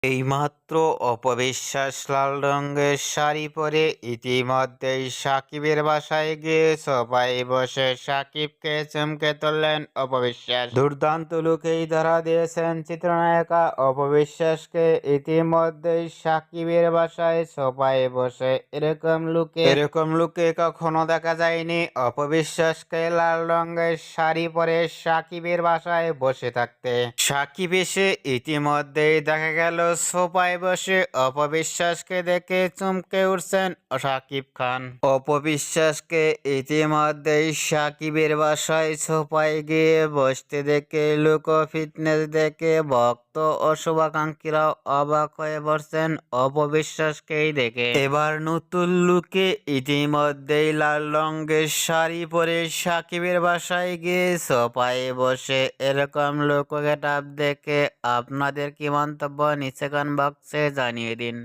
এইমাত্র অপবিশ্বাস লাল রঙের শাড়ি পরে ইতিমধ্যেই সাকিবের বাসায় গিয়ে সোফায় বসে সাকিবকে চমকে তুললেন অপবিশ্বাস। দুর্দান্ত লুকেই ধরা দিয়েছেন চিত্রনায়িকা অপবিশ্বাসকে। ইতিমধ্যেই সাকিবের বাসায় সোফায় বসে এরকম লুকে কখনো দেখা যায়নি অপবিশ্বাসকে লাল রঙের শাড়ি পরে সাকিবের বাসায় বসে থাকতে। সাকিব এসে ইতিমধ্যেই দেখা গেল সোফায় বসে অপবিশ্বাসকে দেখে চমকে উঠছেন সাকিব খান। অপবিশ্বাসকে ইতিমধ্যেই সাকিবের বাসায় সোফায় গিয়ে বসতে দেখে লুক ও ফিটনেস দেখে ভক্ত ও শুভাকাঙ্ক্ষীরাও অবাক হয়ে পড়ছেন অপবিশ্বাসকেই দেখে। এবার নতুন লুকে ইতিমধ্যেই লাল রঙের শাড়ি পরে সাকিবের বাসায় গিয়ে সোফায় বসে এরকম লুক গেটআপ দেখে আপনাদের কি মন্তব্য নিচে কমেন্ট বক্সে জানিয়ে দিন।